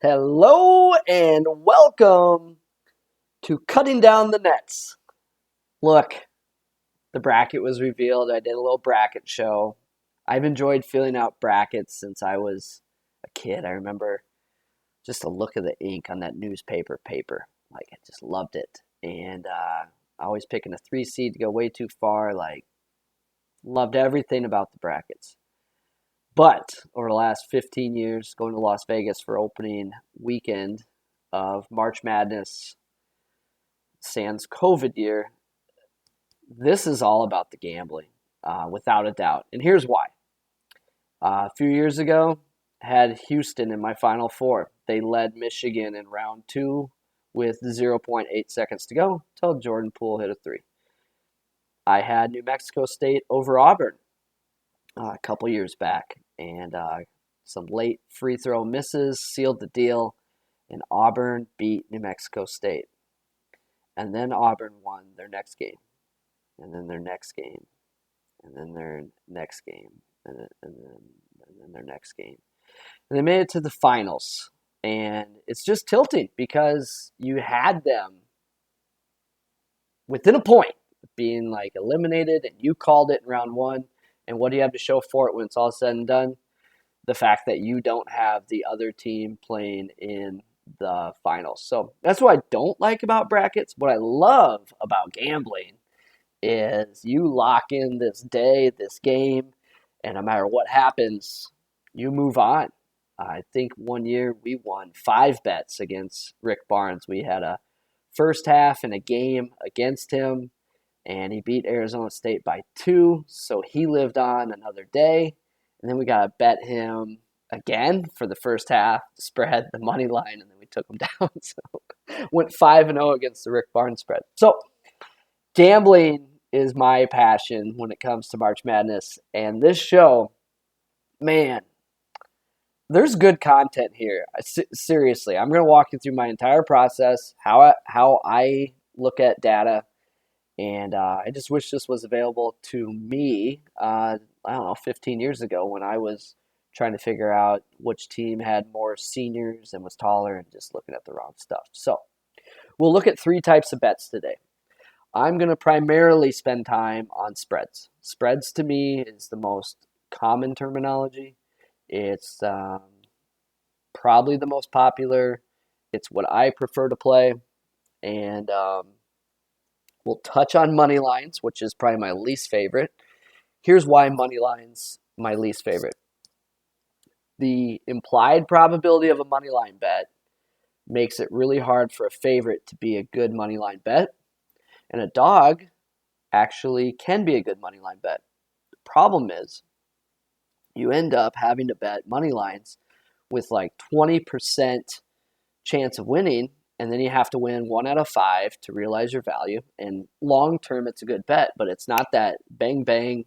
Hello and welcome to Cutting Down the Nets. Look, the bracket was revealed. I did a little bracket show. I've enjoyed filling out brackets since I was a kid. I remember just the look of the ink on that newspaper paper. Like, I just loved it. And always picking a 3 seed to go way too far. Like, loved everything about the brackets. But over the last 15 years, going to Las Vegas for opening weekend of March Madness sans COVID year, this is all about the gambling, without a doubt. And here's why. A few years ago, had Houston in my Final Four. They led Michigan in round 2 with 0.8 seconds to go until Jordan Poole hit a 3. I had New Mexico State over Auburn a couple years back, and some late free throw misses sealed the deal, and Auburn beat New Mexico State. And then Auburn won their next game, and then their next game, and then their next game, and then their next game. And they made it to the finals, and it's just tilting because you had them within a point of being like eliminated, and you called it in round 1. And what do you have to show for it when it's all said and done? The fact that you don't have the other team playing in the finals. So that's what I don't like about brackets. What I love about gambling is you lock in this day, this game, and no matter what happens, you move on. I think one year we won 5 bets against Rick Barnes. We had a first half and a game against him, and he beat Arizona State by 2, so he lived on another day. And then we got to bet him again for the first half, spread, the money line, and then we took him down. So went 5-0 against the Rick Barnes spread. So gambling is my passion when it comes to March Madness. And this show, man, there's good content here. Seriously, I'm going to walk you through my entire process, how I look at data. And I just wish this was available to me, 15 years ago when I was trying to figure out which team had more seniors and was taller and just looking at the wrong stuff. So we'll look at 3 types of bets today. I'm going to primarily spend time on spreads. Spreads to me is the most common terminology. It's probably the most popular. It's what I prefer to play. And we'll touch on money lines, which is probably my least favorite. Here's why money lines my least favorite. The implied probability of a money line bet makes it really hard for a favorite to be a good money line bet. And a dog actually can be a good money line bet. The problem is you end up having to bet money lines with like 20% chance of winning, and then you have to win 1 out of 5 to realize your value. And long term, it's a good bet, but it's not that bang, bang,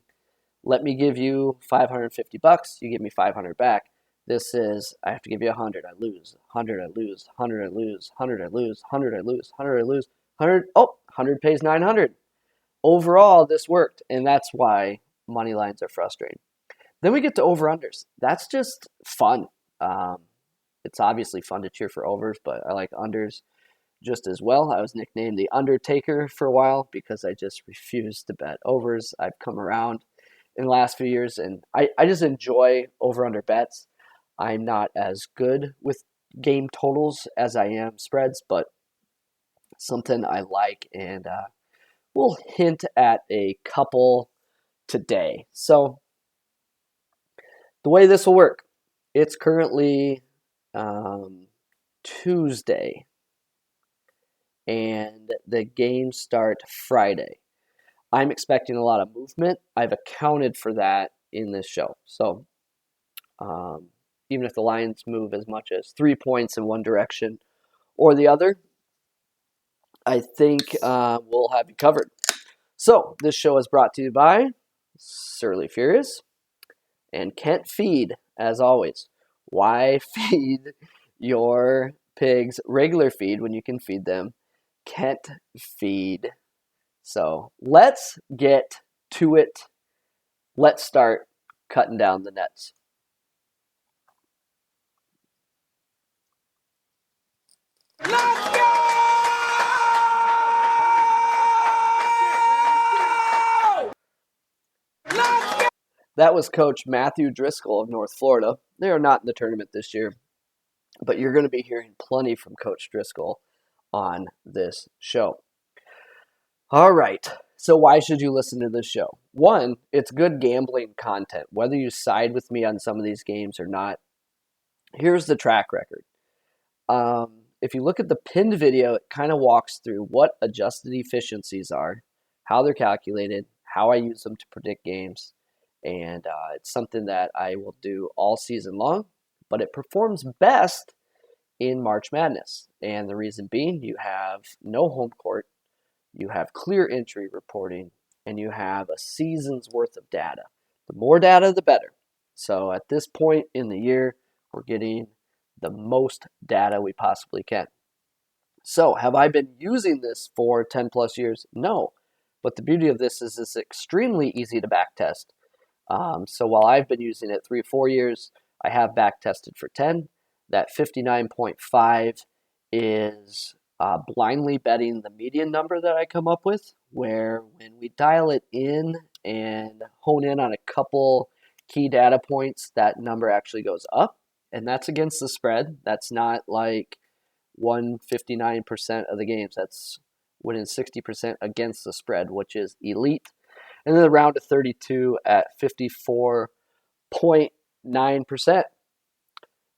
let me give you $550, you give me 500 back. This is, I have to give you 100, I lose, 100, I lose, 100, I lose, 100, I lose, 100, I lose, 100, I lose, 100, 100 pays 900. Overall, this worked, and that's why money lines are frustrating. Then we get to over-unders. That's just fun. It's obviously fun to cheer for overs, but I like unders just as well. I was nicknamed the Undertaker for a while because I just refused to bet overs. I've come around in the last few years, and I just enjoy over-under bets. I'm not as good with game totals as I am spreads, but something I like, and we'll hint at a couple today. So the way this will work, it's currently Tuesday, and the games start Friday. I'm expecting a lot of movement. I've accounted for that in this show. So even if the lines move as much as 3 points in one direction or the other, I think we'll have you covered. So this show is brought to you by Surly Furious and Kent Feed, as always. Why feed your pigs regular feed when you can feed them Kent Feed? So let's get to it. Let's start cutting down the nets. That was Coach Matthew Driscoll of North Florida. They are not in the tournament this year, but you're going to be hearing plenty from Coach Driscoll on this show. All right. So why should you listen to this show? One, it's good gambling content. Whether you side with me on some of these games or not, here's the track record. If you look at the pinned video, it kind of walks through what adjusted efficiencies are, how they're calculated, how I use them to predict games, and it's something that I will do all season long, but it performs best in March Madness. And the reason being, you have no home court, you have clear injury reporting, and you have a season's worth of data. The more data, the better. So at this point in the year, we're getting the most data we possibly can. So have I been using this for 10 plus years? No. But the beauty of this is it's extremely easy to back test. So while I've been using it 3 or 4 years, I have back tested for 10. That 59.5 is blindly betting the median number that I come up with, where when we dial it in and hone in on a couple key data points, that number actually goes up. And that's against the spread. That's not like 159% of the games. That's winning 60% against the spread, which is elite. And then the round of 32 at 54.9%.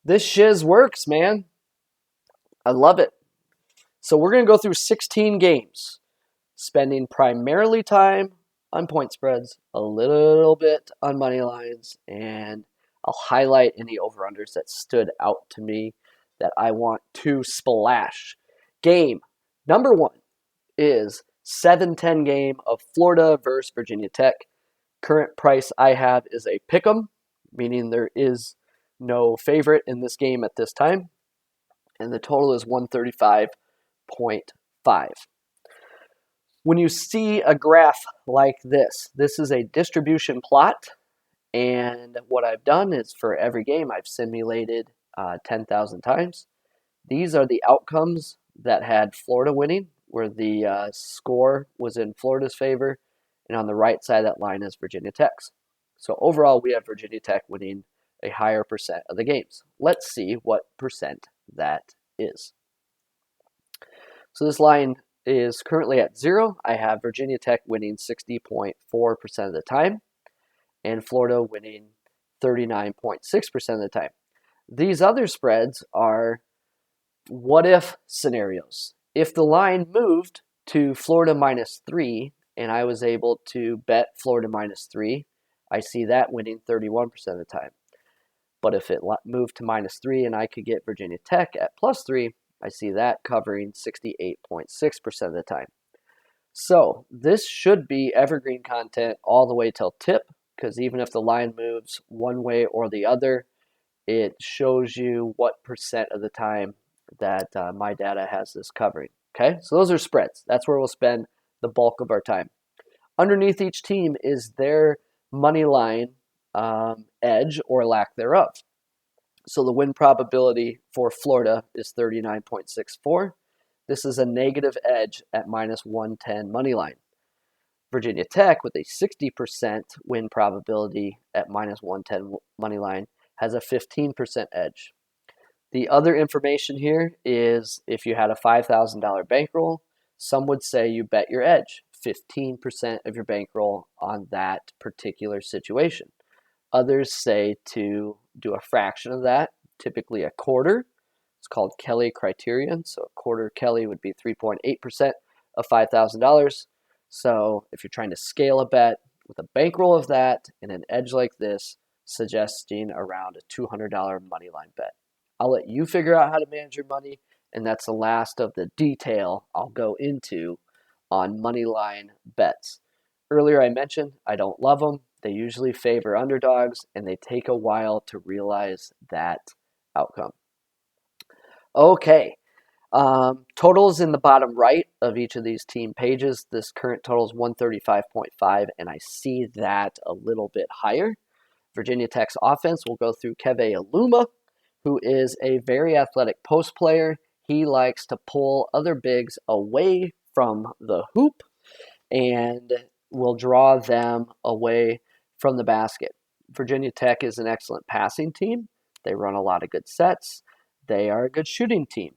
This shiz works, man. I love it. So we're going to go through 16 games, spending primarily time on point spreads, a little bit on money lines, and I'll highlight any over-unders that stood out to me that I want to splash. Game number 1 is 7-10 game of Florida versus Virginia Tech. Current price I have is a pick'em, meaning there is no favorite in this game at this time, and the total is 135.5. When you see a graph like this is a distribution plot, and what I've done is for every game I've simulated 10,000 times. These are the outcomes that had Florida winning, where the score was in Florida's favor, and on the right side of that line is Virginia Tech's. So overall, we have Virginia Tech winning a higher percent of the games. Let's see what percent that is. So this line is currently at 0. I have Virginia Tech winning 60.4% of the time, and Florida winning 39.6% of the time. These other spreads are what-if scenarios. If the line moved to Florida -3, and I was able to bet Florida -3, I see that winning 31% of the time. But if it moved to -3 and I could get Virginia Tech at +3, I see that covering 68.6% of the time. So this should be evergreen content all the way till tip, because even if the line moves one way or the other, it shows you what percent of the time that my data has this covering. Okay, so those are spreads. That's where we'll spend the bulk of our time. Underneath each team is their money line edge or lack thereof. So the win probability for Florida is 39.64. This is a negative edge at -110 money line. Virginia Tech, with a 60% win probability at -110 money line, has a 15% edge. The other information here is if you had a $5,000 bankroll, some would say you bet your edge, 15% of your bankroll on that particular situation. Others say to do a fraction of that, typically a quarter. It's called Kelly criterion. So a quarter Kelly would be 3.8% of $5,000. So if you're trying to scale a bet with a bankroll of that and an edge like this, suggesting around a $200 money line bet. I'll let you figure out how to manage your money, and that's the last of the detail I'll go into on money line bets. Earlier I mentioned I don't love them. They usually favor underdogs, and they take a while to realize that outcome. Okay, totals in the bottom right of each of these team pages. This current total is 135.5, and I see that a little bit higher. Virginia Tech's offense will go through Keve Aluma, who is a very athletic post player. He likes to pull other bigs away from the hoop and will draw them away from the basket. Virginia Tech is an excellent passing team. They run a lot of good sets. They are a good shooting team.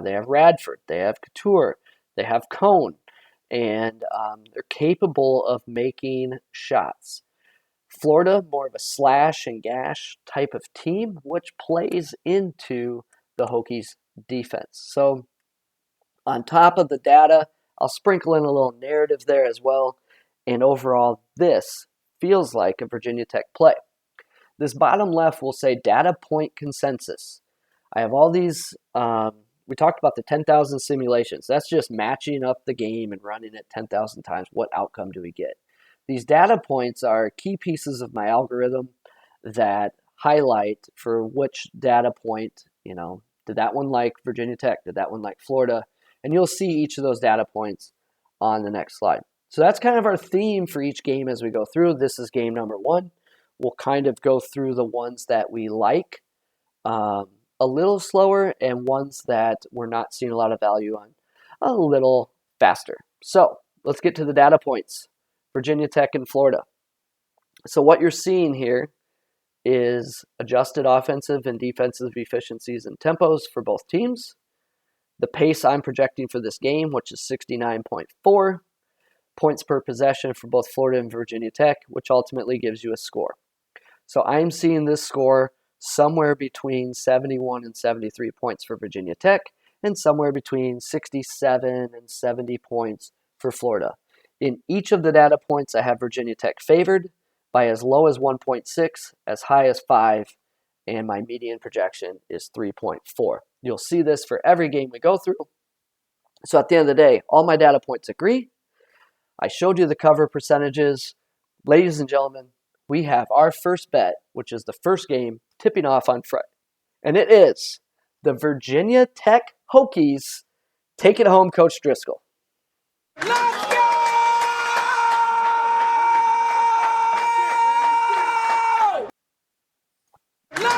They have Radford. They have Couture. They have Cone. And they're capable of making shots. Florida, more of a slash and gash type of team, which plays into the Hokies' defense. So on top of the data, I'll sprinkle in a little narrative there as well. And overall, this feels like a Virginia Tech play. This bottom left will say data point consensus. I have all these, we talked about the 10,000 simulations. That's just matching up the game and running it 10,000 times. What outcome do we get? These data points are key pieces of my algorithm that highlight for which data point, did that one like Virginia Tech? Did that one like Florida? And you'll see each of those data points on the next slide. So that's kind of our theme for each game as we go through. This is game number 1. We'll kind of go through the ones that we like a little slower and ones that we're not seeing a lot of value on a little faster. So let's get to the data points. Virginia Tech and Florida. So what you're seeing here is adjusted offensive and defensive efficiencies and tempos for both teams. The pace I'm projecting for this game, which is 69.4 points per possession for both Florida and Virginia Tech, which ultimately gives you a score. So I'm seeing this score somewhere between 71 and 73 points for Virginia Tech and somewhere between 67 and 70 points for Florida. In each of the data points, I have Virginia Tech favored by as low as 1.6, as high as 5, and my median projection is 3.4. You'll see this for every game we go through. So at the end of the day, all my data points agree. I showed you the cover percentages. Ladies and gentlemen, we have our first bet, which is the first game tipping off on Friday. And it is the Virginia Tech Hokies. Take it home, Coach Driscoll. Let's go!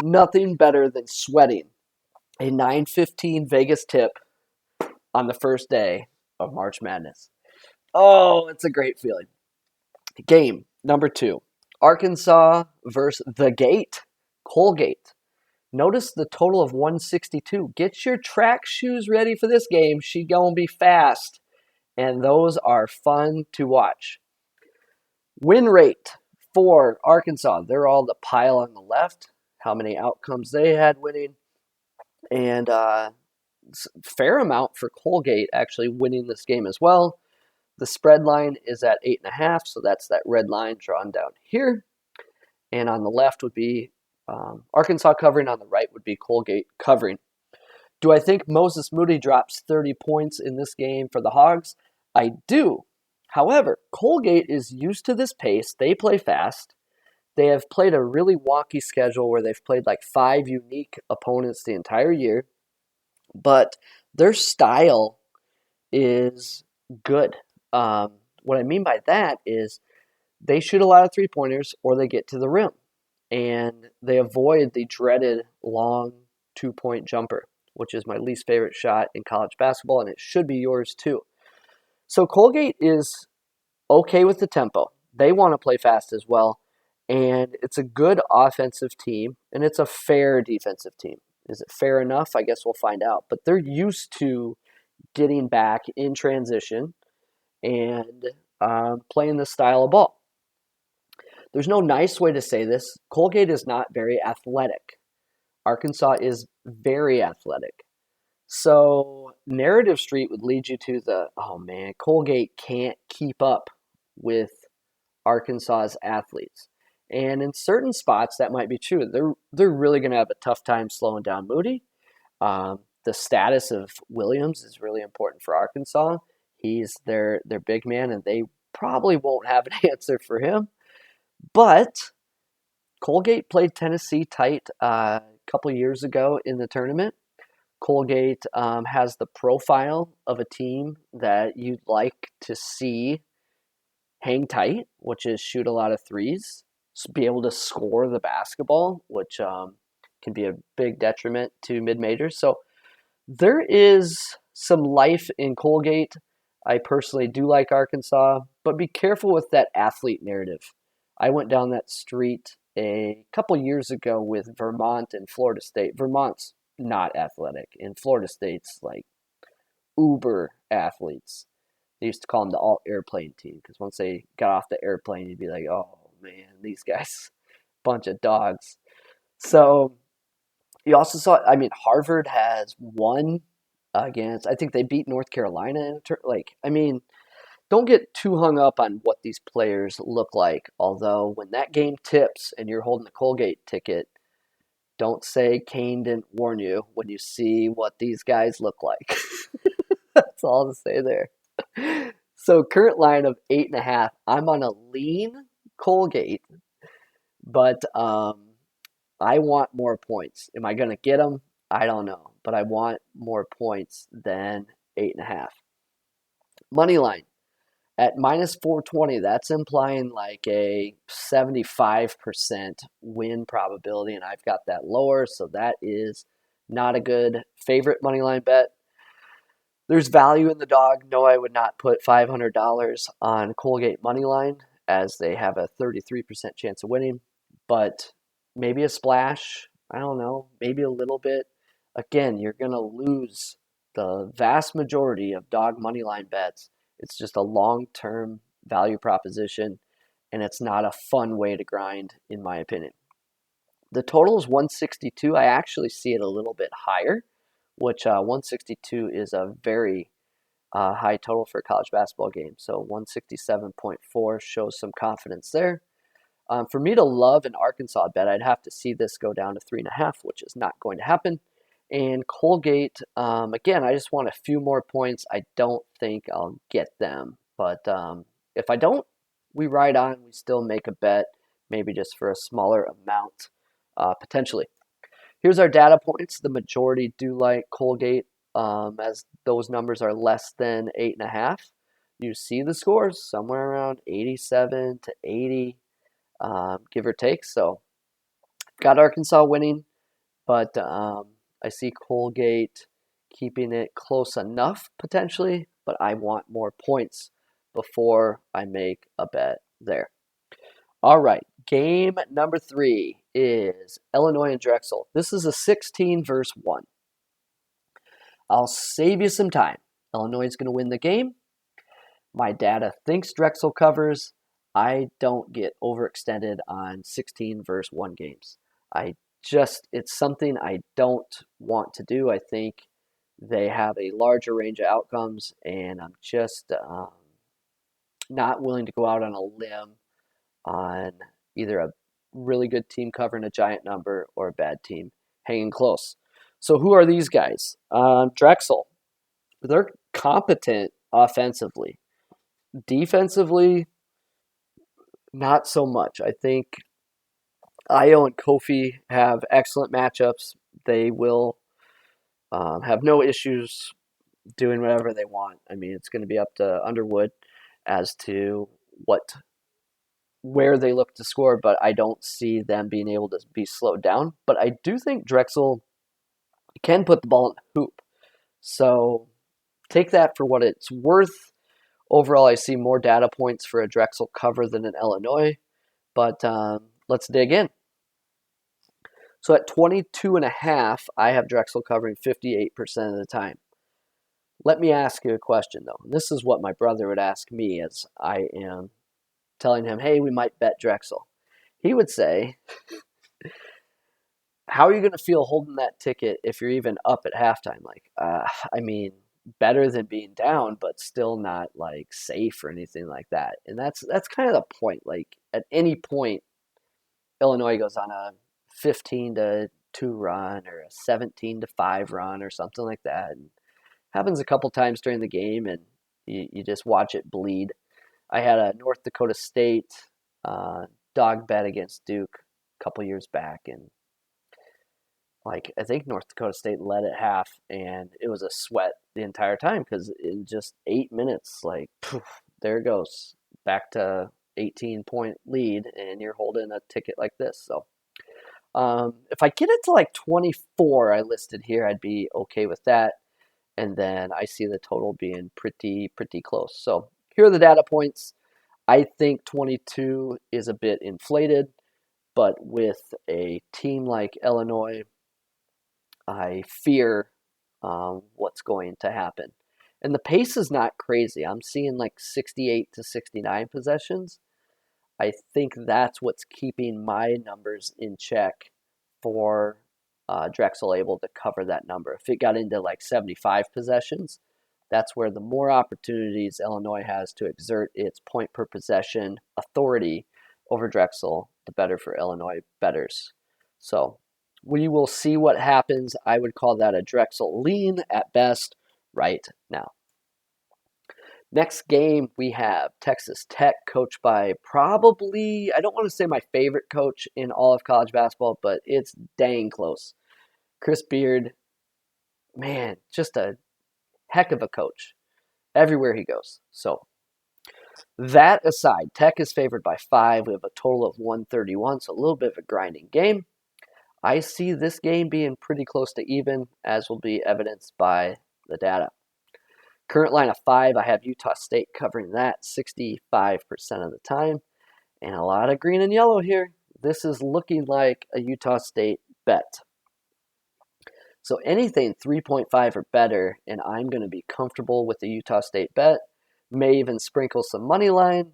Nothing better than sweating a 9:15 Vegas tip on the first day of March Madness. Oh, it's a great feeling. Game number 2, Arkansas versus the Gate, Colgate. Notice the total of 162. Get your track shoes ready for this game. She gonna be fast, and those are fun to watch. Win rate for Arkansas. They're all the pile on the left. How many outcomes they had winning, and fair amount for Colgate actually winning this game as well. The spread line is at 8.5, so that's that red line drawn down here. And on the left would be Arkansas covering. On the right would be Colgate covering. Do I think Moses Moody drops 30 points in this game for the Hogs? I do. However, Colgate is used to this pace. They play fast. They have played a really wonky schedule where they've played like 5 unique opponents the entire year. But their style is good. What I mean by that is they shoot a lot of three-pointers or they get to the rim. And they avoid the dreaded long 2-point jumper, which is my least favorite shot in college basketball, and it should be yours too. So Colgate is okay with the tempo. They want to play fast as well. And it's a good offensive team, and it's a fair defensive team. Is it fair enough? I guess we'll find out. But they're used to getting back in transition and playing this style of ball. There's no nice way to say this. Colgate is not very athletic. Arkansas is very athletic. So Narrative Street would lead you to Colgate can't keep up with Arkansas's athletes. And in certain spots, that might be true. They're really going to have a tough time slowing down Moody. The status of Williams is really important for Arkansas. He's their big man, and they probably won't have an answer for him. But Colgate played Tennessee tight a couple years ago in the tournament. Colgate has the profile of a team that you'd like to see hang tight, which is shoot a lot of threes, be able to score the basketball, which can be a big detriment to mid-majors. So there is some life in Colgate. I personally do like Arkansas, but be careful with that athlete narrative. I went down that street a couple years ago with Vermont and Florida State. Vermont's not athletic, and Florida State's like uber athletes. They used to call them the all airplane team because once they got off the airplane, you'd be like, oh man, these guys, bunch of dogs. So you also saw, I mean, Harvard has won against, I think they beat North Carolina. Like, I mean, don't get too hung up on what these players look like. Although, when that game tips and you're holding the Colgate ticket, don't say Kane didn't warn you when you see what these guys look like. That's all to say there. So, current line of 8.5. I'm on a lean Colgate, but I want more points. Am I going to get them? I don't know, but I want more points than 8.5. Money line at minus 420. That's implying like a 75% win probability, and I've got that lower, so that is not a good favorite money line bet. There's value in the dog. No, I would not put $500 on Colgate money line as they have a 33% chance of winning, but maybe a splash. I don't know, maybe a little bit. Again, you're going to lose the vast majority of dog money line bets. It's just a long-term value proposition, and it's not a fun way to grind, in my opinion. The total is 162. I actually see it a little bit higher, which 162 is a very high total for a college basketball game. So 167.4 shows some confidence there. For me to love an Arkansas bet, I'd have to see this go down to 3.5, which is not going to happen. And Colgate, again, I just want a few more points. I don't think I'll get them. But if I don't, we ride on. We still make a bet, maybe just for a smaller amount, potentially. Here's our data points. The majority do like Colgate, as those numbers are less than 8.5. You see the scores somewhere around 87 to 80, give or take. So got Arkansas winning, but I see Colgate keeping it close enough potentially, but I want more points before I make a bet there. All right, game number 3 is Illinois and Drexel. This is a 16 versus 1. I'll save you some time. Illinois is going to win the game. My data thinks Drexel covers. I don't get overextended on 16 versus 1 games. It's something I don't want to do. I think they have a larger range of outcomes, and I'm just not willing to go out on a limb on either a really good team covering a giant number or a bad team hanging close. So who are these guys? Drexel. They're competent offensively. Defensively, not so much. I think Io and Kofi have excellent matchups. They will have no issues doing whatever they want. I mean, it's going to be up to Underwood as to where they look to score, but I don't see them being able to be slowed down. But I do think Drexel can put the ball in the hoop. So take that for what it's worth. Overall, I see more data points for a Drexel cover than an Illinois, but let's dig in. So at 22.5, I have Drexel covering 58% of the time. Let me ask you a question, though. This is what my brother would ask me as I am telling him, hey, we might bet Drexel. He would say, how are you going to feel holding that ticket if you're even up at halftime? Like, I mean, better than being down, but still not like safe or anything like that. And that's kind of the point. Like, at any point, Illinois goes on a 15-2 run or a 17-5 run or something like that. And happens a couple times during the game, and you just watch it bleed. I had a North Dakota State dog bet against Duke a couple years back, and like I think North Dakota State led at half, and it was a sweat the entire time because in just 8 minutes, like poof, there it goes, back to 18-point lead, and you're holding a ticket like this. So if I get it to like 24, I listed here, I'd be okay with that. And then I see the total being pretty close. So here are the data points. I think 22 is a bit inflated. but with a team like Illinois, I fear what's going to happen. And the pace is not crazy. I'm seeing like 68 to 69 possessions. I think that's what's keeping my numbers in check for Drexel able to cover that number. If it got into like 75 possessions, that's where the more opportunities Illinois has to exert its point per possession authority over Drexel, the better for Illinois bettors. So we will see what happens. I would call that a Drexel lean at best right now. Next game, we have Texas Tech, coached by probably, I don't want to say my favorite coach in all of college basketball, but it's dang close. Chris Beard, man, just a heck of a coach everywhere he goes. So that aside, Tech is favored by 5. We have a total of 131, so a little bit of a grinding game. I see this game being pretty close to even, as will be evidenced by the data. Current line of 5, I have Utah State covering that 65% of the time. And a lot of green and yellow here. This is looking like a Utah State bet. So anything 3.5 or better, and I'm going to be comfortable with the Utah State bet. May even sprinkle some money line.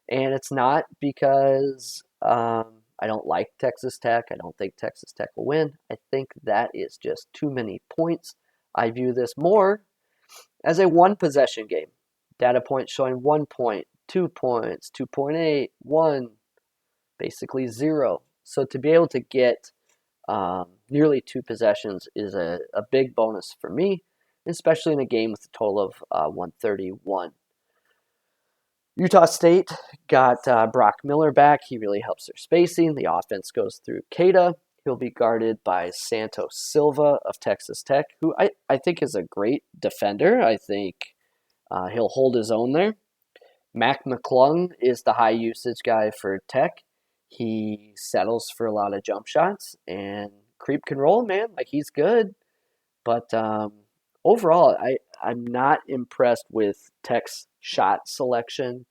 And it's not because I don't like Texas Tech. I don't think Texas Tech will win. I think that is just too many points. I view this more as a one-possession game. Data points showing 1 point, 2 points, 2.8, 1, basically 0. So to be able to get nearly 2 possessions is a big bonus for me, especially in a game with a total of 131. Utah State got Brock Miller back. He really helps their spacing. The offense goes through Keita. He'll be guarded by Santos Silva of Texas Tech, who I think is a great defender. I think he'll hold his own there. Mac McClung is the high usage guy for Tech. He settles for a lot of jump shots and creep can roll, man. Like, he's good. But overall, I'm not impressed with Tech's shot selection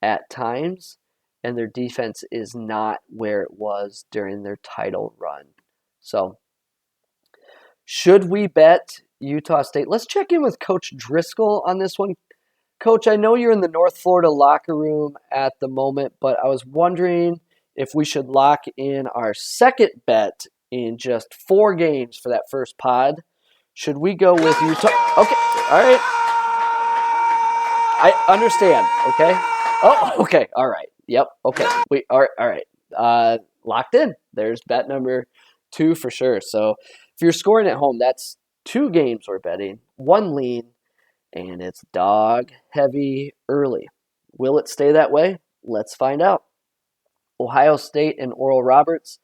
at times, and their defense is not where it was during their title run. So, should we bet Utah State? Let's check in with Coach Driscoll on this one. Coach, I know you're in the North Florida locker room at the moment, but I was wondering if we should lock in our second bet in just 4 games for that first pod. Should we go with Utah? Okay, all right. I understand, okay? Oh, okay, all right. Yep, okay. We are all right. Locked in. There's bet number 2 for sure. So if you're scoring at home, that's 2 games we're betting, 1 lean, and it's dog heavy early. Will it stay that way? Let's find out. Ohio State and Oral Roberts,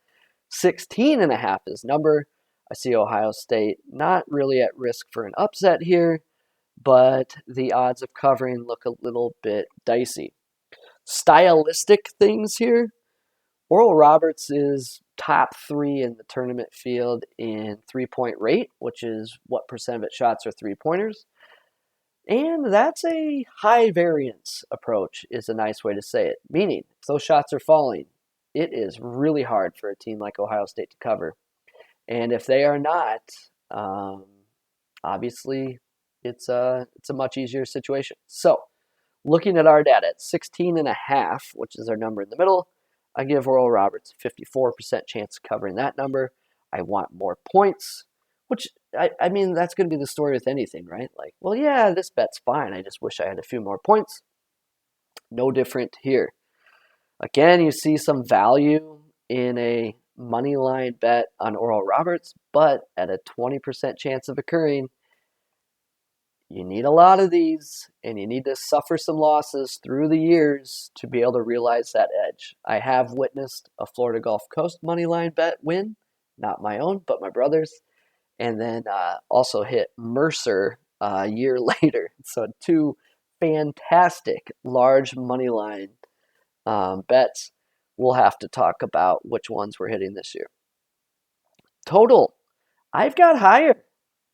16.5 is number. I see Ohio State not really at risk for an upset here, but the odds of covering look a little bit dicey. Stylistic things here. Oral Roberts is top 3 in the tournament field in 3-point rate, which is what percent of its shots are 3-pointers. And that's a high variance approach, is a nice way to say it. Meaning, if those shots are falling, it is really hard for a team like Ohio State to cover. And if they are not, obviously, it's a much easier situation. So, looking at our data at 16.5, which is our number in the middle, I give Oral Roberts a 54% chance of covering that number. I want more points, which, I mean, that's going to be the story with anything, right? Like, well, yeah, this bet's fine. I just wish I had a few more points. No different here. Again, you see some value in a money line bet on Oral Roberts, but at a 20% chance of occurring, you need a lot of these, and you need to suffer some losses through the years to be able to realize that edge. I have witnessed a Florida Gulf Coast money line bet win, not my own, but my brother's, and then also hit Mercer a year later. So 2 fantastic large money line bets. We'll have to talk about which ones we're hitting this year. Total, I've got higher.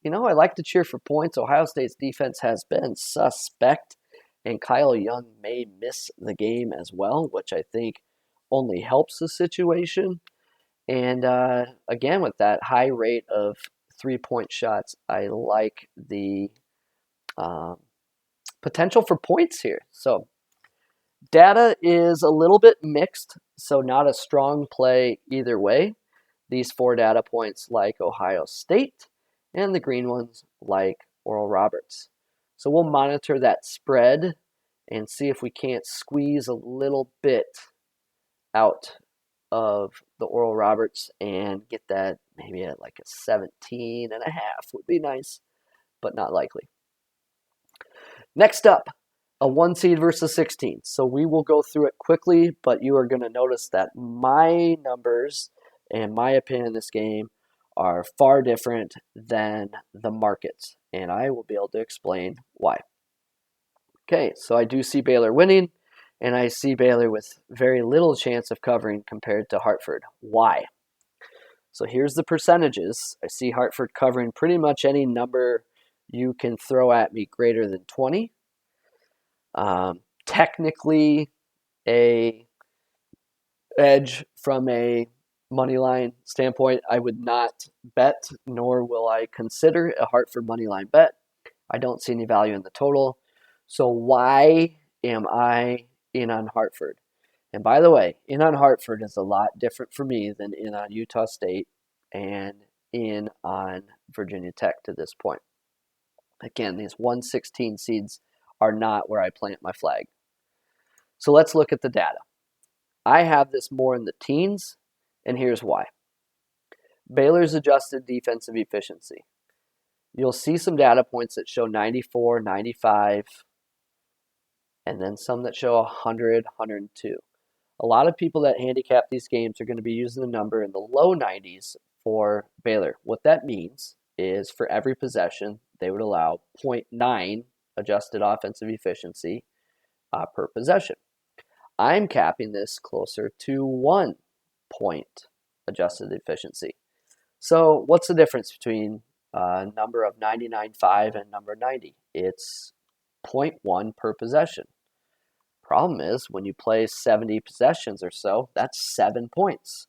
You know, I like to cheer for points. Ohio State's defense has been suspect, and Kyle Young may miss the game as well, which I think only helps the situation. And again, with that high rate of 3-point shots, I like the um, potential for points here. So data is a little bit mixed, so not a strong play either way. These 4 data points like Ohio State, and the green ones like Oral Roberts. So we'll monitor that spread and see if we can't squeeze a little bit out of the Oral Roberts and get that maybe at like a 17.5 would be nice, but not likely. Next up, a 1 seed versus 16. So we will go through it quickly, but you are going to notice that my numbers and my opinion in this game are far different than the markets, and I will be able to explain why. Okay, so I do see Baylor winning, and I see Baylor with very little chance of covering compared to Hartford. Why? So here's the percentages. I see Hartford covering pretty much any number you can throw at me greater than 20. Technically, a edge from a money line standpoint, I would not bet, nor will I consider a Hartford money line bet. I don't see any value in the total. So why am I in on Hartford? And by the way, in on Hartford is a lot different for me than in on Utah State and in on Virginia Tech to this point. Again, these 116 seeds are not where I plant my flag. So let's look at the data. I have this more in the teens, and here's why. Baylor's adjusted defensive efficiency. You'll see some data points that show 94, 95, and then some that show 100, 102. A lot of people that handicap these games are going to be using the number in the low 90s for Baylor. What that means is for every possession, they would allow 0.9 adjusted offensive efficiency per possession. I'm capping this closer to 1 point adjusted efficiency. So what's the difference between a number of 99.5 and number 90? It's 0.1 per possession. Problem is, when you play 70 possessions or so, that's 7 points.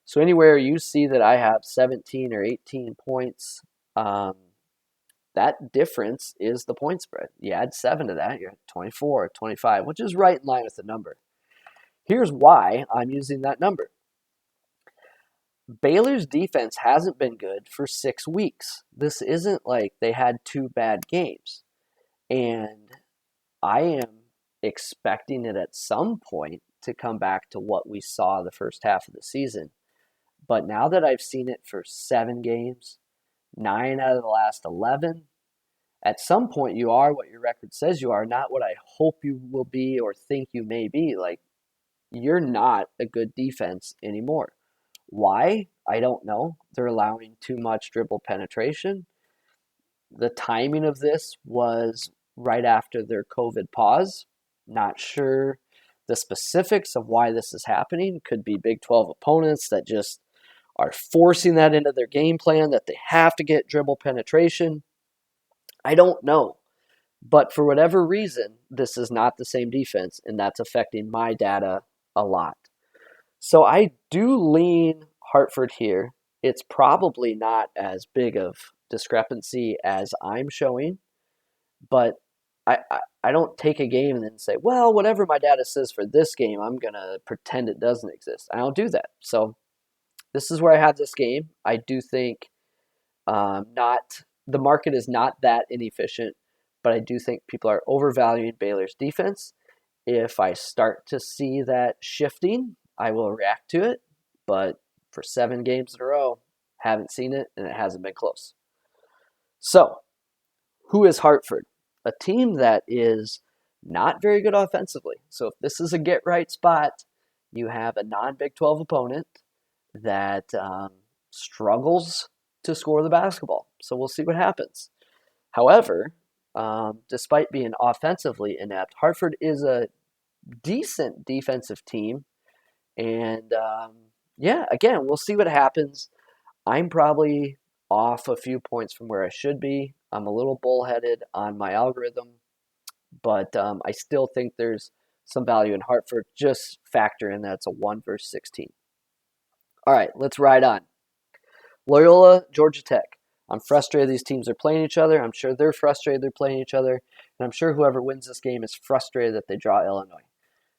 So anywhere you see that I have 17 or 18 points, that difference is the point spread. You add 7 to that, you're at 24, 25, which is right in line with the number. Here's why I'm using that number. Baylor's defense hasn't been good for 6 weeks. This isn't like they had 2 bad games. And I am expecting it at some point to come back to what we saw the first half of the season. But now that I've seen it for 7 games, 9 out of the last 11, at some point you are what your record says you are, not what I hope you will be or think you may be. Like, you're not a good defense anymore. Why? I don't know. They're allowing too much dribble penetration. The timing of this was right after their COVID pause. Not sure the specifics of why this is happening. Could be Big 12 opponents that just are forcing that into their game plan, that they have to get dribble penetration. I don't know. But for whatever reason, this is not the same defense, and that's affecting my data a lot. So I do lean Hartford here. It's probably not as big of discrepancy as I'm showing, but I don't take a game and then say, well, whatever my data says for this game, I'm going to pretend it doesn't exist. I don't do that. So this is where I have this game. I do think not the market is not that inefficient, but I do think people are overvaluing Baylor's defense. If I start to see that shifting, I will react to it. But for 7 games in a row, haven't seen it, and it hasn't been close. So, who is Hartford? A team that is not very good offensively. So if this is a get-right spot, you have a non-Big 12 opponent that struggles to score the basketball. So we'll see what happens. However, despite being offensively inept, Hartford is a decent defensive team. And again, we'll see what happens. I'm probably off a few points from where I should be. I'm a little bullheaded on my algorithm, but I still think there's some value in Hartford. Just factor in that it's a 1 versus 16. All right, let's ride on. Loyola, Georgia Tech. I'm frustrated these teams are playing each other. I'm sure they're frustrated they're playing each other. And I'm sure whoever wins this game is frustrated that they draw Illinois.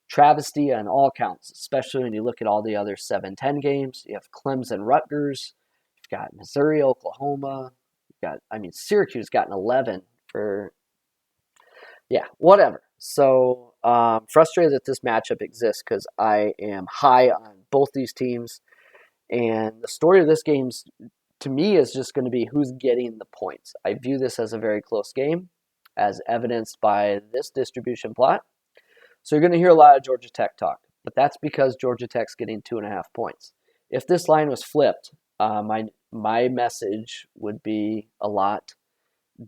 Travesty on all counts, especially when you look at all the other 7-10 games. You have Clemson, Rutgers. You've got Missouri, Oklahoma. Syracuse got an 11 for, whatever. So frustrated that this matchup exists because I am high on both these teams. And the story of this game, to me, is just going to be who's getting the points. I view this as a very close game, as evidenced by this distribution plot. So you're going to hear a lot of Georgia Tech talk, but that's because Georgia Tech's getting 2.5 points. If this line was flipped, my message would be a lot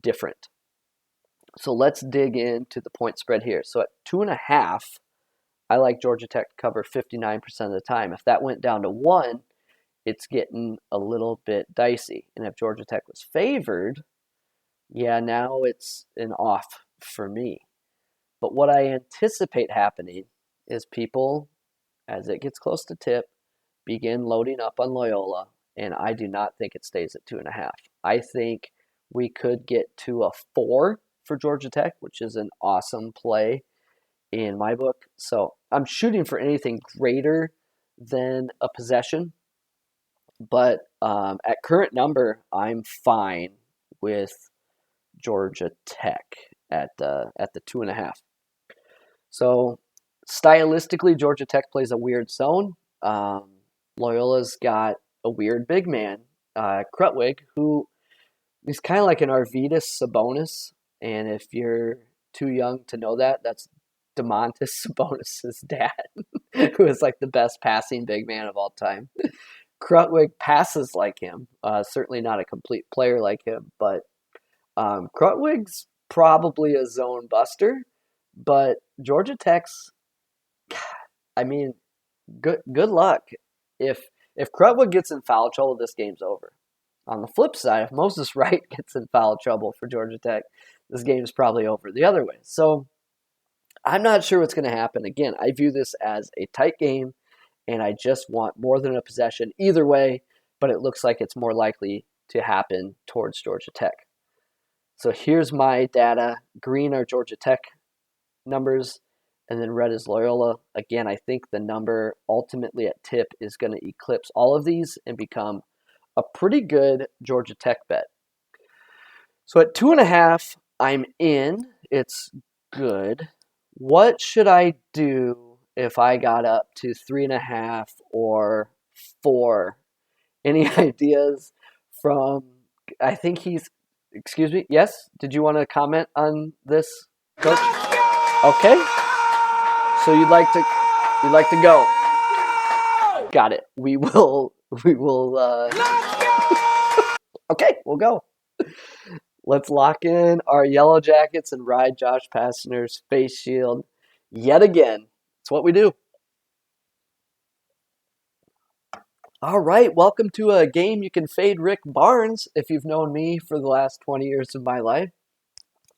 different. So let's dig into the point spread here. So at 2.5, I like Georgia Tech to cover 59% of the time. If that went down to 1, it's getting a little bit dicey. And if Georgia Tech was favored, now it's an off for me. But what I anticipate happening is people, as it gets close to tip, begin loading up on Loyola, and I do not think it stays at 2.5. I think we could get to a 4 for Georgia Tech, which is an awesome play in my book. So I'm shooting for anything greater than a possession. But at current number, I'm fine with Georgia Tech at the 2.5. So stylistically, Georgia Tech plays a weird zone. Loyola's got a weird big man, Krutwig, who is kind of like an Arvydas Sabonis. And if you're too young to know that, that's Domantas Sabonis' dad, who is like the best passing big man of all time. Krutwig passes like him. Certainly not a complete player like him, but Krutwig's probably a zone buster. But Georgia Tech's, good luck. If Krutwig gets in foul trouble, this game's over. On the flip side, if Moses Wright gets in foul trouble for Georgia Tech, this game's probably over the other way. So I'm not sure what's going to happen. Again, I view this as a tight game, and I just want more than a possession either way, but it looks like it's more likely to happen towards Georgia Tech. So here's my data. Green are Georgia Tech numbers, and then red is Loyola. Again, I think the number ultimately at tip is going to eclipse all of these and become a pretty good Georgia Tech bet. So at 2.5, I'm in. It's good. What should I do if I got up to 3.5 or 4? Any ideas from, I think he's, excuse me, yes? Did you want to comment on this, Coach? Okay. So you'd like to go. Got it. We will, okay, we'll go. Let's lock in our Yellow Jackets and ride Josh Pastner's face shield yet again. It's what we do. All right, welcome to a game you can fade Rick Barnes if you've known me for the last 20 years of my life.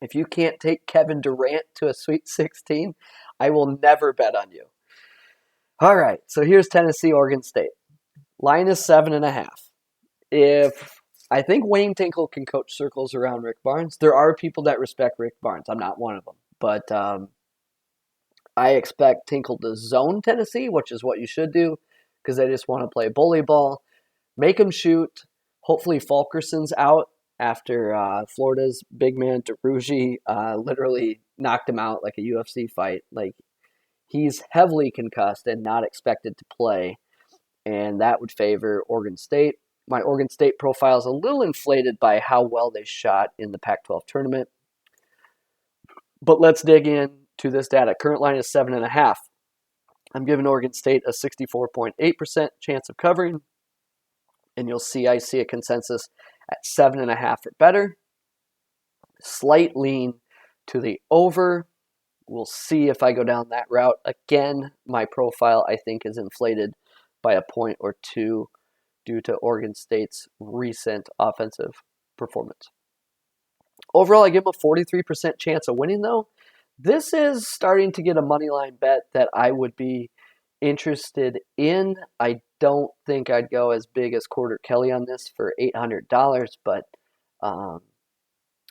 If you can't take Kevin Durant to a Sweet 16, I will never bet on you. All right, so here's Tennessee, Oregon State. Line is 7.5. If I think Wayne Tinkle can coach circles around Rick Barnes, there are people that respect Rick Barnes. I'm not one of them. But I expect Tinkle to zone Tennessee, which is what you should do, because they just want to play bully ball. Make them shoot. Hopefully Fulkerson's out after Florida's big man DeRougie literally knocked him out like a UFC fight. Like, he's heavily concussed and not expected to play, and that would favor Oregon State. My Oregon State profile is a little inflated by how well they shot in the Pac-12 tournament. But let's dig in to this data. Current line is 7.5. I'm giving Oregon State a 64.8% chance of covering. And you'll see I see a consensus at 7.5 or better. Slight lean to the over. We'll see if I go down that route. Again, my profile, I think, is inflated by a point or two due to Oregon State's recent offensive performance. Overall, I give them a 43% chance of winning, though. This is starting to get a money line bet that I would be interested in. I don't think I'd go as big as Quarter Kelly on this for $800, but um,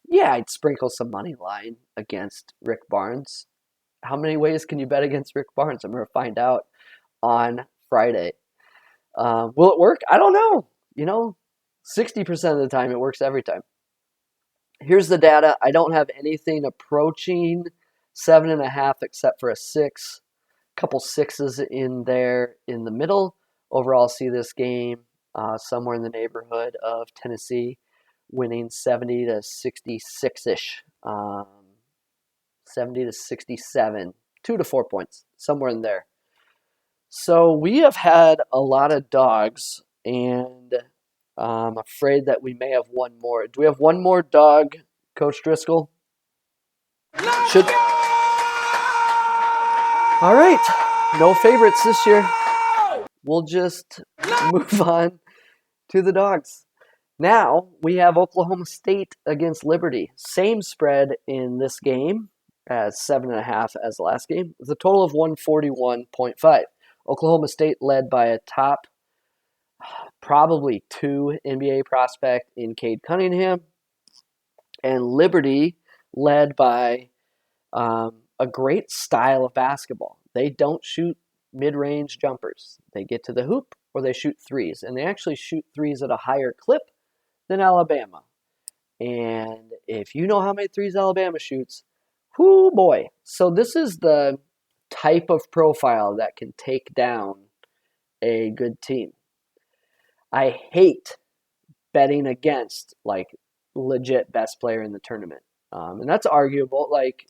yeah, I'd sprinkle some money line against Rick Barnes. How many ways can you bet against Rick Barnes? I'm going to find out on Friday. Will it work? I don't know. 60% of the time it works every time. Here's the data. I don't have anything approaching 7.5 except for a 6. Couple sixes in there in the middle. Overall, see this game somewhere in the neighborhood of Tennessee winning 70 to 66-ish, 70 to 67, 2 to 4 points, somewhere in there. So we have had a lot of dogs, and I'm afraid that we may have one more. Do we have one more dog, Coach Driscoll? Should. All right, no favorites this year. We'll just move on to the dogs. Now we have Oklahoma State against Liberty. Same spread in this game as 7.5 as the last game, with a total of 141.5. Oklahoma State led by a top, probably 2 NBA prospect in Cade Cunningham, and Liberty led by a great style of basketball. They don't shoot mid-range jumpers. They get to the hoop or they shoot threes, and they actually shoot threes at a higher clip than Alabama. And if you know how many threes Alabama shoots, whoo boy. So this is the type of profile that can take down a good team. I hate betting against like legit best player in the tournament. And that's arguable. Like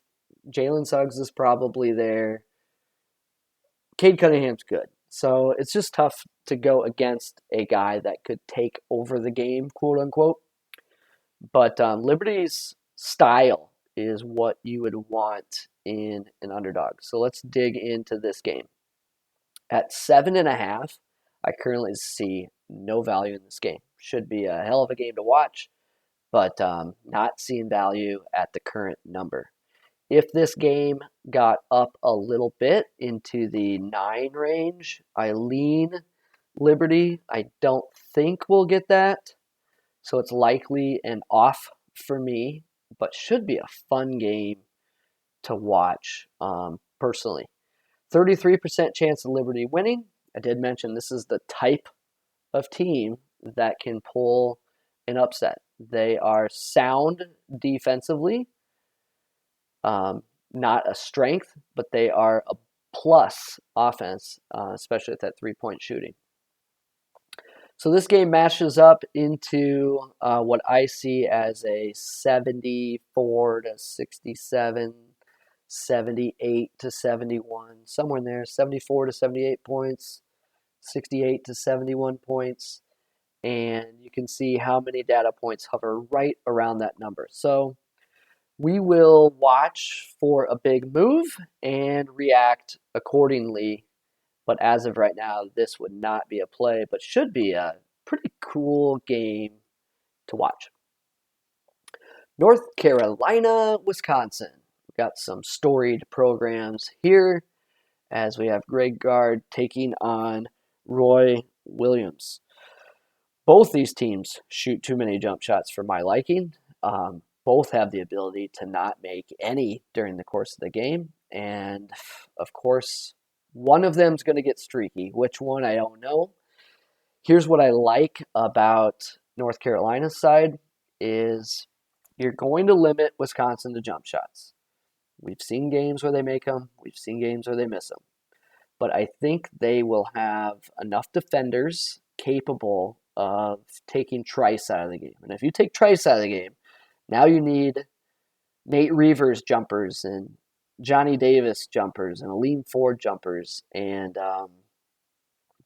Jalen Suggs is probably there. Cade Cunningham's good. So it's just tough to go against a guy that could take over the game, quote unquote. But Liberty's style is what you would want in an underdog. So let's dig into this game. At 7.5, I currently see no value in this game. Should be a hell of a game to watch, but not seeing value at the current number. If this game got up a little bit into the 9 range, I lean Liberty. I don't think we'll get that. So it's likely an off for me, but should be a fun game to watch personally. 33% chance of Liberty winning. I did mention this is the type of team that can pull an upset. They are sound defensively, not a strength, but they are a plus offense, especially at that 3-point shooting. So this game matches up into what I see as a 74 to 67, 78 to 71, somewhere in there, 74 to 78 points, 68 to 71 points, and you can see how many data points hover right around that number. So we will watch for a big move and react accordingly. But as of right now, this would not be a play, but should be a pretty cool game to watch. North Carolina, Wisconsin. We've got some storied programs here as we have Greg Gard taking on Roy Williams. Both these teams shoot too many jump shots for my liking. Both have the ability to not make any during the course of the game. And, of course, one of them is going to get streaky. Which one, I don't know. Here's what I like about North Carolina's side is you're going to limit Wisconsin to jump shots. We've seen games where they make them. We've seen games where they miss them. But I think they will have enough defenders capable of taking Trice out of the game. And if you take Trice out of the game, now you need Nate Reavers jumpers and Johnny Davis jumpers and Aleem Ford jumpers. And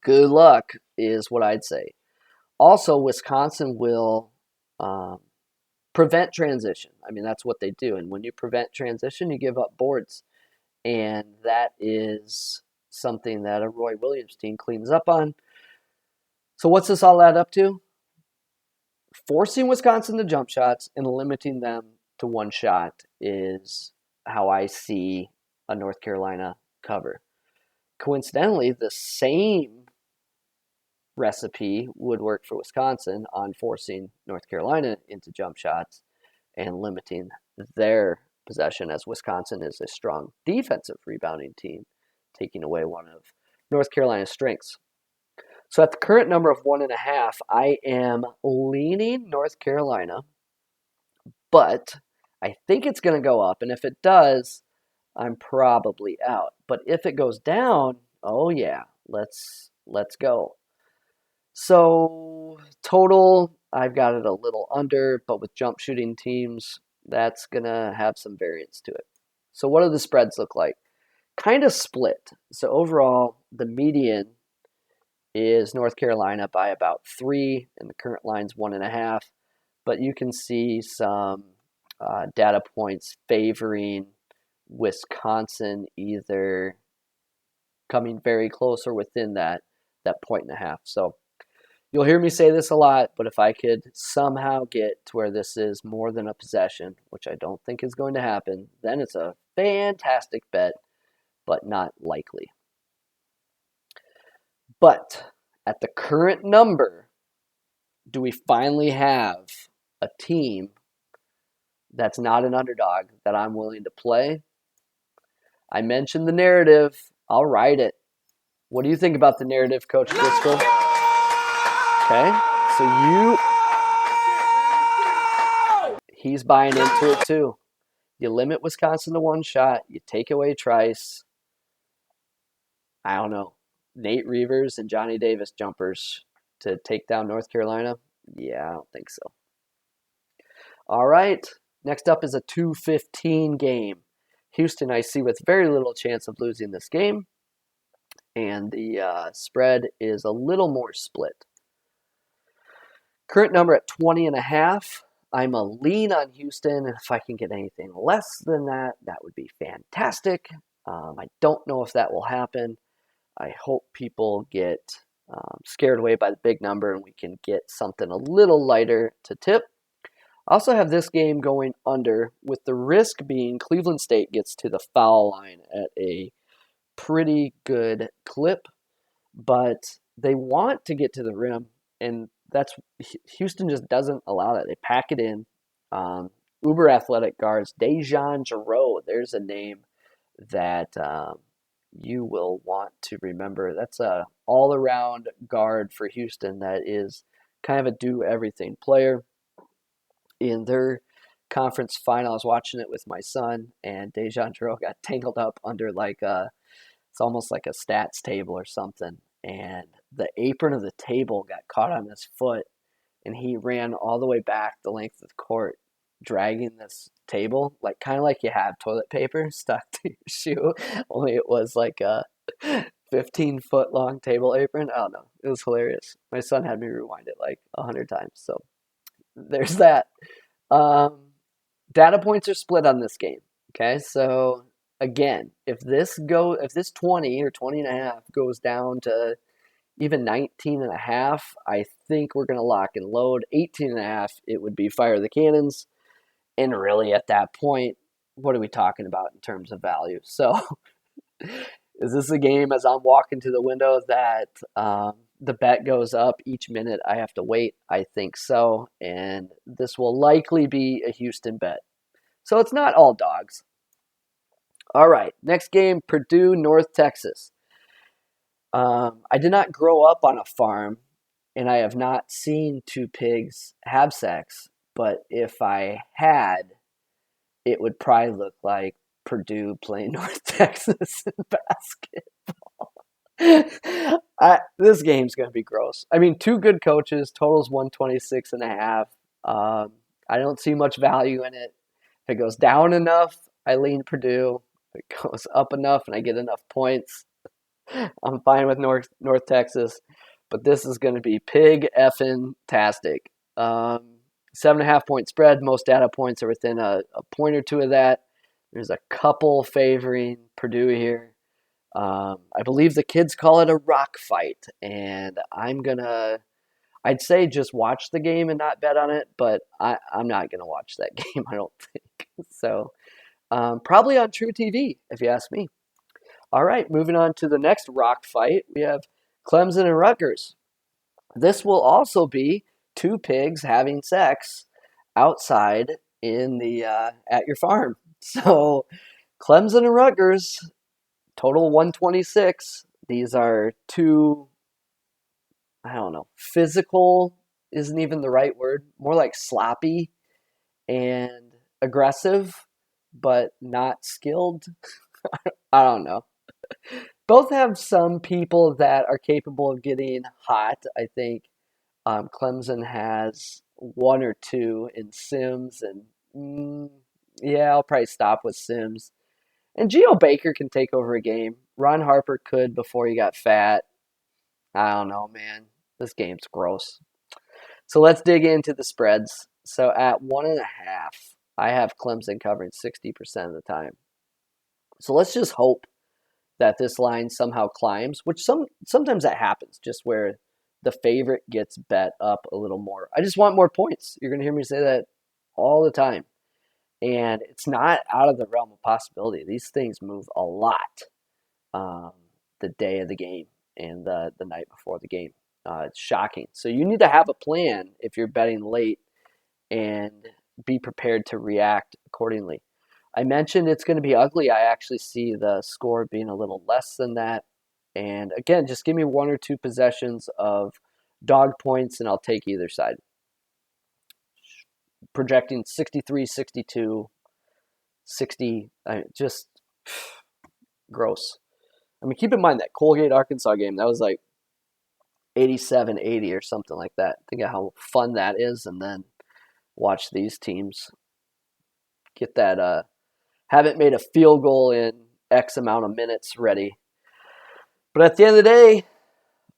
good luck is what I'd say. Also, Wisconsin will prevent transition. I mean, that's what they do. And when you prevent transition, you give up boards. And that is something that a Roy Williams team cleans up on. So what's this all add up to? Forcing Wisconsin to jump shots and limiting them to one shot is how I see a North Carolina cover. Coincidentally, the same recipe would work for Wisconsin on forcing North Carolina into jump shots and limiting their possession, as Wisconsin is a strong defensive rebounding team, taking away one of North Carolina's strengths. So at the current number of 1.5, I am leaning North Carolina, but I think it's going to go up. And if it does, I'm probably out. But if it goes down, oh yeah, let's go. So total, I've got it a little under, but with jump shooting teams, that's going to have some variance to it. So what do the spreads look like? Kind of split. So overall, the median is North Carolina by about 3, and the current line's 1.5. But you can see some data points favoring Wisconsin, either coming very close or within that 1.5. So you'll hear me say this a lot, but if I could somehow get to where this is more than a possession, which I don't think is going to happen, then it's a fantastic bet, but not likely. But at the current number, do we finally have a team that's not an underdog that I'm willing to play? I mentioned the narrative. I'll write it. What do you think about the narrative, Coach Driscoll? Okay, so he's buying into it too. You limit Wisconsin to one shot. You take away Trice. I don't know. Nate Reavers and Johnny Davis jumpers to take down North Carolina? Yeah, I don't think so. All right. Next up is a 2:15 game. Houston, I see with very little chance of losing this game. And the spread is a little more split. Current number at 20.5. I'm a lean on Houston. If I can get anything less than that, that would be fantastic. I don't know if that will happen. I hope people get scared away by the big number and we can get something a little lighter to tip. I also have this game going under, with the risk being Cleveland State gets to the foul line at a pretty good clip, but they want to get to the rim, and that's Houston just doesn't allow that. They pack it in. Uber athletic guards, Dejan Giroux, there's a name that you will want to remember. That's a all-around guard for Houston that is kind of a do-everything player. In their conference final, I was watching it with my son, and Dejan Giroux got tangled up under it's almost like a stats table or something, and the apron of the table got caught on his foot, and he ran all the way back the length of the court, dragging this table, like kind of like you have toilet paper stuck to your shoe, only it was like a 15-foot long table apron. I don't know. It was hilarious. My son had me rewind it like 100 times. So there's that. Data points are split on this game. Okay, so again, if this 20 or 20.5 goes down to even 19.5, I think we're going to lock and load. 18.5, it would be fire the cannons. And really at that point, what are we talking about in terms of value? So is this a game as I'm walking to the window that the bet goes up each minute I have to wait? I think so. And this will likely be a Houston bet. So it's not all dogs. All right, next game, Purdue, North Texas. I did not grow up on a farm, and I have not seen two pigs have sex, but if I had, it would probably look like Purdue playing North Texas in basketball. This game's going to be gross. I mean, two good coaches, totals 126.5. I don't see much value in it. If it goes down enough, I lean Purdue. If it goes up enough and I get enough points, I'm fine with North Texas. But this is going to be pig effing tastic. 7.5 point spread. Most data points are within a point or two of that. There's a couple favoring Purdue here. I believe the kids call it a rock fight, and I'd say just watch the game and not bet on it, but I'm not going to watch that game, I don't think. So Probably on True TV, if you ask me. All right, moving on to the next rock fight. We have Clemson and Rutgers. This will also be two pigs having sex outside in the at your farm. So Clemson and Rutgers, total 126. These are two, I don't know, physical isn't even the right word, more like sloppy and aggressive, but not skilled. I don't know. Both have some people that are capable of getting hot. I think Clemson has one or two in Sims, and yeah, I'll probably stop with Sims. And Geo Baker can take over a game. Ron Harper could before he got fat. I don't know, man. This game's gross. So let's dig into the spreads. So at 1.5, I have Clemson covering 60% of the time. So let's just hope that this line somehow climbs, which sometimes that happens, just where the favorite gets bet up a little more. I just want more points. You're going to hear me say that all the time. And it's not out of the realm of possibility. These things move a lot the day of the game and the night before the game. It's shocking. So you need to have a plan if you're betting late and be prepared to react accordingly. I mentioned it's going to be ugly. I actually see the score being a little less than that. And again, just give me one or two possessions of dog points and I'll take either side. Projecting 63, 62, 60, just gross. I mean, keep in mind that Colgate, Arkansas game, that was like 87-80 or something like that. Think of how fun that is, and then watch these teams get that, haven't made a field goal in X amount of minutes ready. But at the end of the day,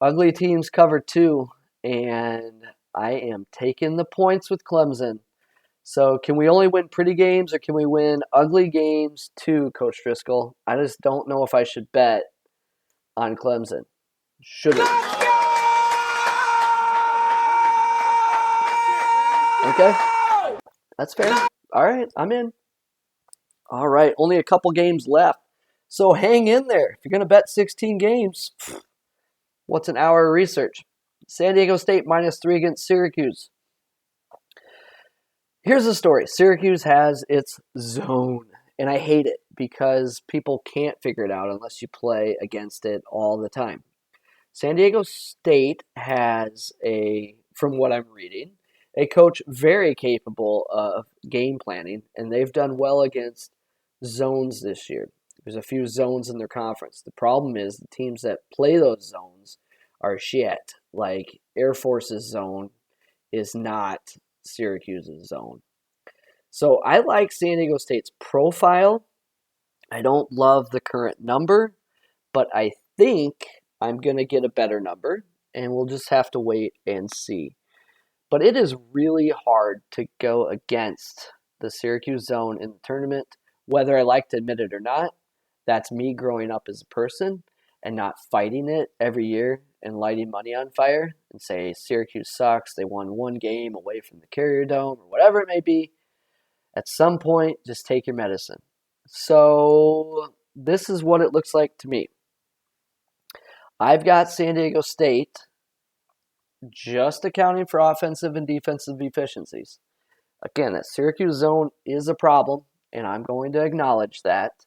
ugly teams cover two, and I am taking the points with Clemson. So can we only win pretty games or can we win ugly games too, Coach Driscoll? I just don't know if I should bet on Clemson. Should it? Okay, that's fair. All right, I'm in. All right, only a couple games left. So hang in there. If you're going to bet 16 games, what's an hour of research? San Diego State -3 against Syracuse. Here's the story. Syracuse has its zone, and I hate it because people can't figure it out unless you play against it all the time. San Diego State has from what I'm reading, a coach very capable of game planning, and they've done well against zones this year. There's a few zones in their conference. The problem is the teams that play those zones are shit. Like Air Force's zone is not Syracuse's zone. So I like San Diego State's profile. I don't love the current number, but I think I'm going to get a better number, and we'll just have to wait and see. But it is really hard to go against the Syracuse zone in the tournament, whether I like to admit it or not. That's me growing up as a person and not fighting it every year and lighting money on fire and say Syracuse sucks. They won one game away from the Carrier Dome or whatever it may be. At some point, just take your medicine. So this is what it looks like to me. I've got San Diego State just accounting for offensive and defensive efficiencies. Again, that Syracuse zone is a problem, and I'm going to acknowledge that.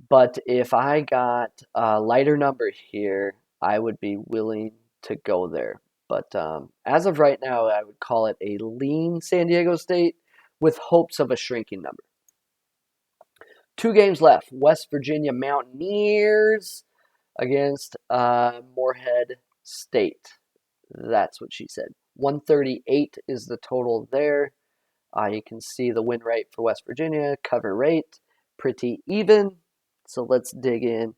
But if I got a lighter number here, I would be willing to go there. But as of right now, I would call it a lean San Diego State with hopes of a shrinking number. 2 games left. West Virginia Mountaineers against Moorhead State. That's what she said. 138 is the total there. You can see the win rate for West Virginia, cover rate, pretty even. So let's dig in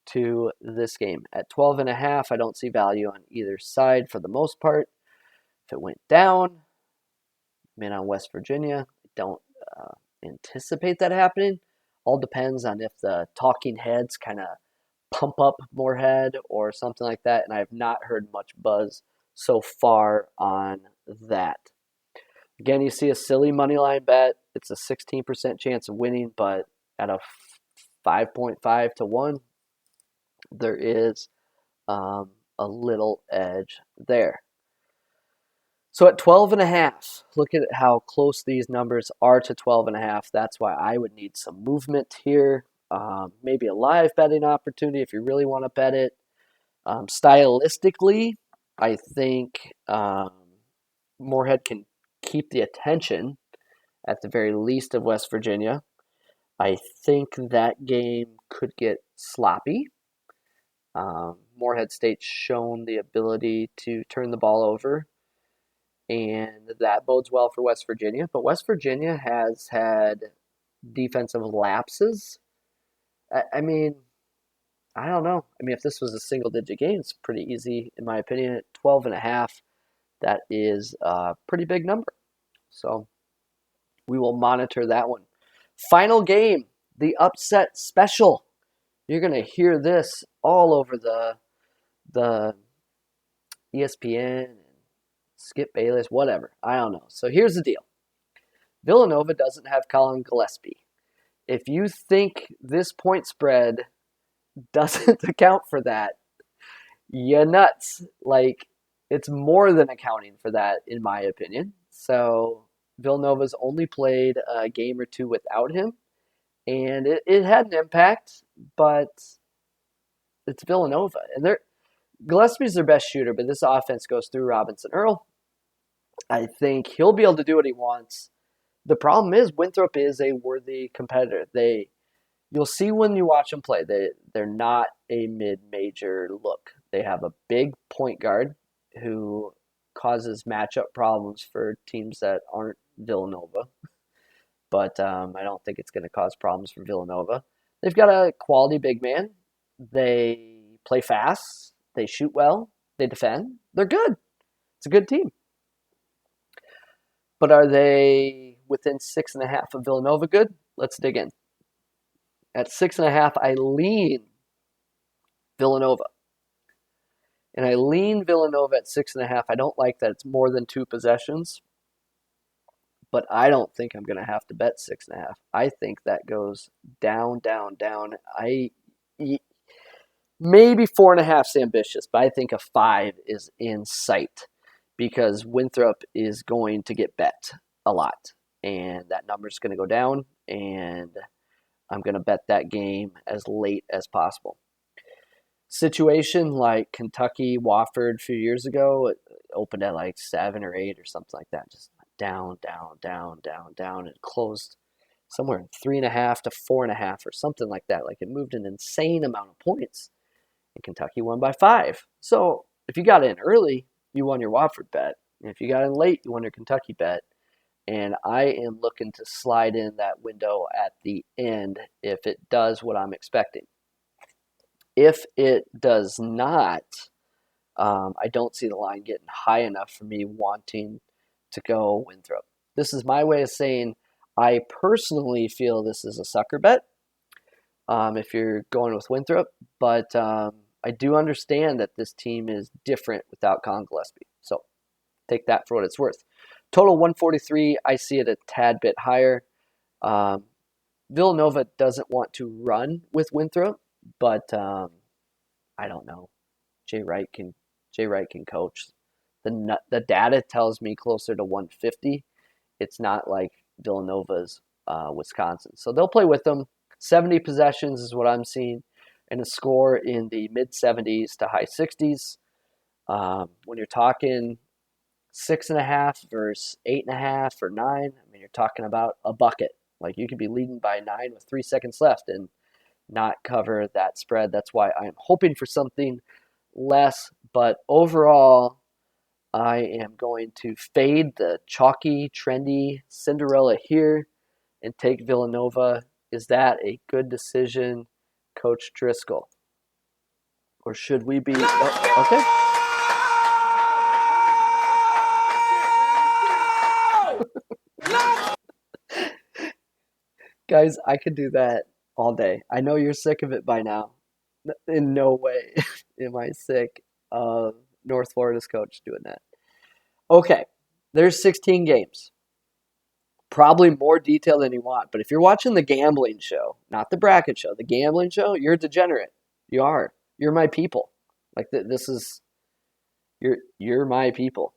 to this game. At 12.5, I don't see value on either side for the most part. If it went down, I'm in on West Virginia. I don't anticipate that happening. All depends on if the talking heads kind of pump up Moorhead or something like that, and I have not heard much buzz so far on that. Again, you see a silly money line bet. it's a 16% chance of winning, but at a 5.5 to 1, there is a little edge there. So at 12.5, look at how close these numbers are to 12.5. That's why I would need some movement here. Maybe a live betting opportunity if you really want to bet it. Stylistically, I think Moorhead can keep the attention at the very least of West Virginia. I think that game could get sloppy. Moorhead State's shown the ability to turn the ball over, and that bodes well for West Virginia. But West Virginia has had defensive lapses. I mean, I don't know. I mean, if this was a single-digit game, it's pretty easy, in my opinion. At 12.5, that is a pretty big number. So we will monitor that one. Final game, the upset special. You're going to hear this all over the ESPN and Skip Bayless, whatever. I don't know. So here's the deal. Villanova doesn't have Colin Gillespie. If you think this point spread doesn't account for that, you're nuts. Like, it's more than accounting for that, in my opinion. So Villanova's only played a game or two without him, and it had an impact, but it's Villanova. And Gillespie's their best shooter, but this offense goes through Robinson Earl. I think he'll be able to do what he wants. The problem is Winthrop is a worthy competitor. You'll see when you watch them play, they're not a mid-major look. They have a big point guard who causes matchup problems for teams that aren't Villanova. But I don't think it's going to cause problems for Villanova. They've got a quality big man. They play fast. They shoot well. They defend. They're good. It's a good team. But are they within 6.5 of Villanova good? Let's dig in. At 6.5, I lean Villanova. And I lean Villanova at 6.5. I don't like that it's more than 2 possessions. But I don't think I'm going to have to bet 6.5. I think that goes down, down, down. Maybe 4.5 is ambitious, but I think a 5 is in sight because Winthrop is going to get bet a lot. And that number is going to go down, and I'm going to bet that game as late as possible. Situation like Kentucky, Wofford a few years ago, it opened at like 7 or 8 or something like that. Just down, down, down, down, down, and closed somewhere in 3.5 to 4.5 or something like that. Like it moved an insane amount of points. And Kentucky won by 5. So if you got in early, you won your Wofford bet. And if you got in late, you won your Kentucky bet. And I am looking to slide in that window at the end if it does what I'm expecting. If it does not, I don't see the line getting high enough for me wanting to go Winthrop. This is my way of saying I personally feel this is a sucker bet if you're going with Winthrop, but I do understand that this team is different without Colin Gillespie. So take that for what it's worth. Total 143, I see it a tad bit higher. Villanova doesn't want to run with Winthrop, but I don't know. Jay Wright can coach. The data tells me closer to 150. It's not like Villanova's Wisconsin. So they'll play with them. 70 possessions is what I'm seeing, and a score in the mid-70s to high 60s. When you're talking 6.5 versus 8.5 or 9, I mean, you're talking about a bucket. Like you could be leading by 9 with 3 seconds left and not cover that spread. That's why I'm hoping for something less. But overall, I am going to fade the chalky, trendy Cinderella here and take Villanova. Is that a good decision, Coach Driscoll? Or should we be... Oh, okay. Guys, I could do that all day. I know you're sick of it by now. In no way am I sick of North Florida's coach doing that. Okay, there's 16 games. probably more detail than you want. But if you're watching the gambling show, not the bracket show, the gambling show, you're a degenerate. You are. You're my people. Like this is you're my people.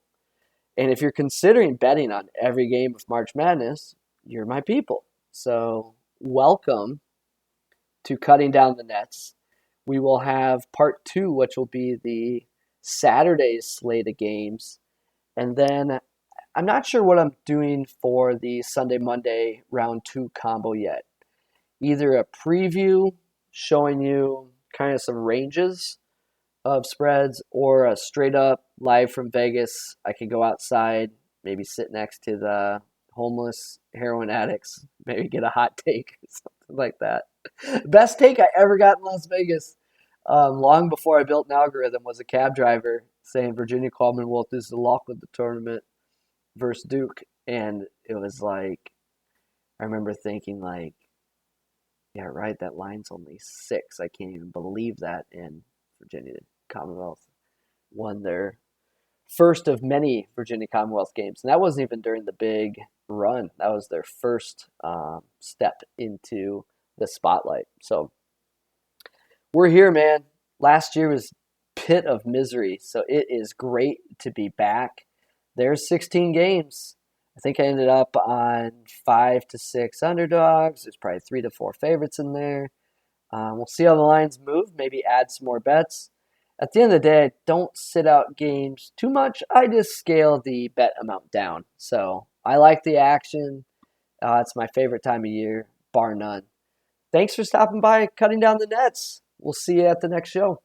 And if you're considering betting on every game of March Madness, you're my people. So welcome to Cutting Down the Nets. We will have part 2, which will be the Saturday's slate of games. And then I'm not sure what I'm doing for the Sunday Monday round 2 combo yet. Either a preview showing you kind of some ranges of spreads or a straight up live from Vegas. I could go outside, maybe sit next to the homeless heroin addicts, maybe get a hot take, something like that. Best take I ever got in Las Vegas, long before I built an algorithm, was a cab driver saying Virginia Commonwealth is the lock of the tournament versus Duke. And it was like, I remember thinking like, yeah, right, that line's only 6. I can't even believe that. And Virginia Commonwealth won their first of many Virginia Commonwealth games. And that wasn't even during the big run. That was their first step into the spotlight. So we're here, man. Last year was pit of misery. So it is great to be back. There's 16 games. I think I ended up on 5 to 6 underdogs. There's probably 3 to 4 favorites in there. We'll see how the lines move. Maybe add some more bets. At the end of the day, I don't sit out games too much. I just scale the bet amount down. So I like the action. It's my favorite time of year, bar none. Thanks for stopping by, Cutting Down the Nets. We'll see you at the next show.